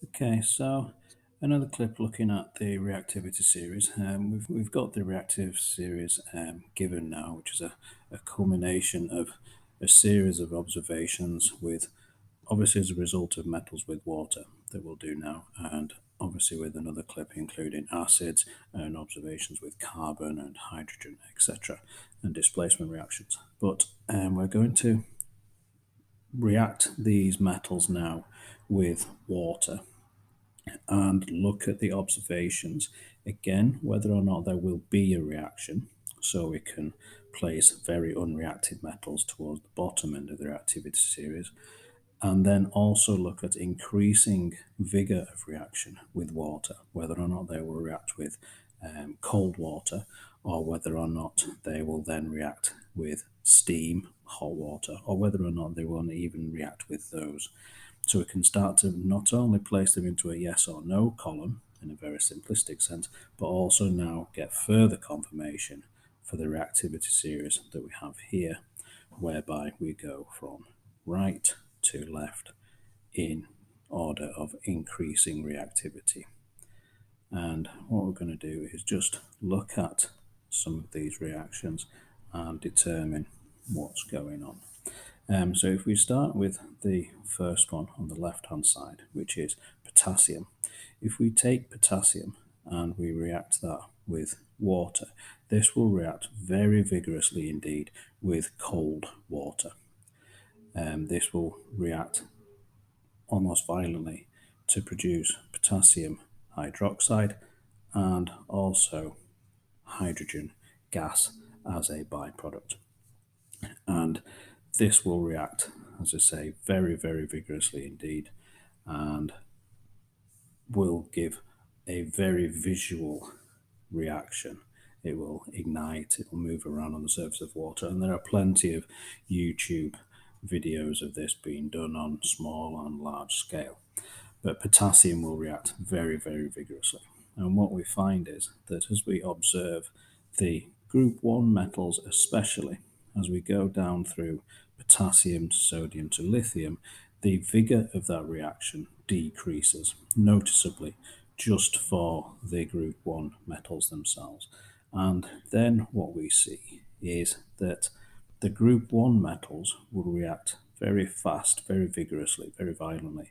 Okay, so another clip looking at the reactivity series. We've got the reactive series given now, which is a culmination of a series of observations with, obviously as a result of metals with water that we'll do now, and obviously with another clip including acids and observations with carbon and hydrogen, etc., and displacement reactions. But we're going to react these metals now with water and look at the observations again, whether or not there will be a reaction, so we can place very unreacted metals towards the bottom end of the reactivity series, and then also look at increasing vigor of reaction with water, whether or not they will react with cold water, or whether or not they will then react with steam, hot water, or whether or not they won't even react with those. So we can start to not only place them into a yes or no column in a very simplistic sense, but also now get further confirmation for the reactivity series that we have here, whereby we go from right to left in order of increasing reactivity. And what we're going to do is just look at some of these reactions and determine what's going on. So if we start with the first one on the left hand side, which is potassium, if we take potassium and we react that with water, this will react very vigorously indeed with cold water. This will react almost violently to produce potassium hydroxide and also hydrogen gas as a byproduct. And this will react, as I say, very, very vigorously indeed, and will give a very visual reaction. It will ignite, it will move around on the surface of water, and there are plenty of YouTube videos of this being done on small and large scale. But potassium will react very, very vigorously. And what we find is that as we observe the group 1 metals, especially as we go down through potassium to sodium to lithium, the vigor of that reaction decreases noticeably just for the group 1 metals themselves. And then what we see is that the group 1 metals will react very fast, very vigorously, very violently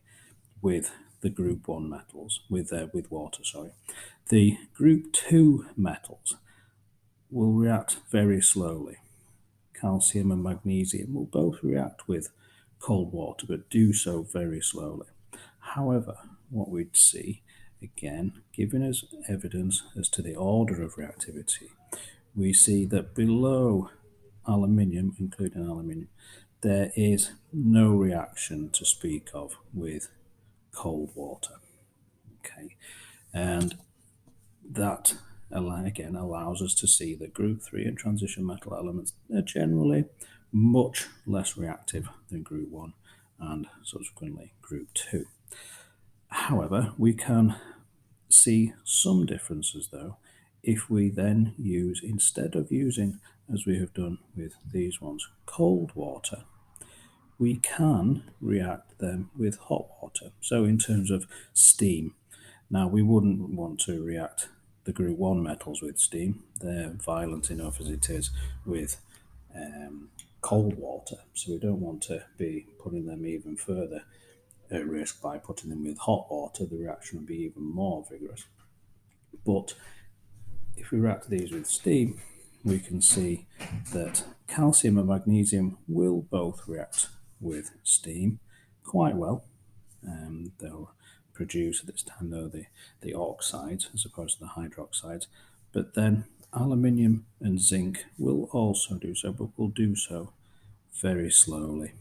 with the group 1 metals, with water, sorry. The group 2 metals will react very slowly. Calcium and magnesium will both react with cold water, but do so very slowly. However, what we'd see, again, giving us evidence as to the order of reactivity, we see that below aluminium, including aluminium, there is no reaction to speak of with cold water. Okay, and that again allows us to see that group 3 and transition metal elements are generally much less reactive than group 1 and subsequently group 2. However, we can see some differences though if we then use, instead of using, as we have done with these ones, cold water, we can react them with hot water. So in terms of steam, now we wouldn't want to react the group 1 metals with steam. They're violent enough as it is with cold water, so we don't want to be putting them even further at risk by putting them with hot water. The reaction would be even more vigorous. But if we react these with steam, we can see that calcium and magnesium will both react with steam quite well. They'll produce at this time though the oxides as opposed to the hydroxides, but then aluminium and zinc will also do so, but will do so very slowly.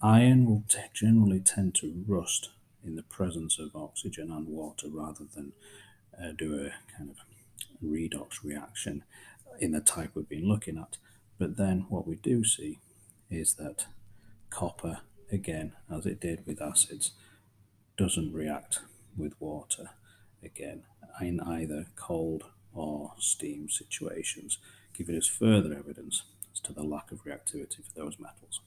Iron will generally tend to rust in the presence of oxygen and water rather than do a kind of redox reaction in the type we've been looking at. But then what we do see is that copper, again, as it did with acids, doesn't react with water, again, in either cold or steam situations, giving us further evidence as to the lack of reactivity for those metals.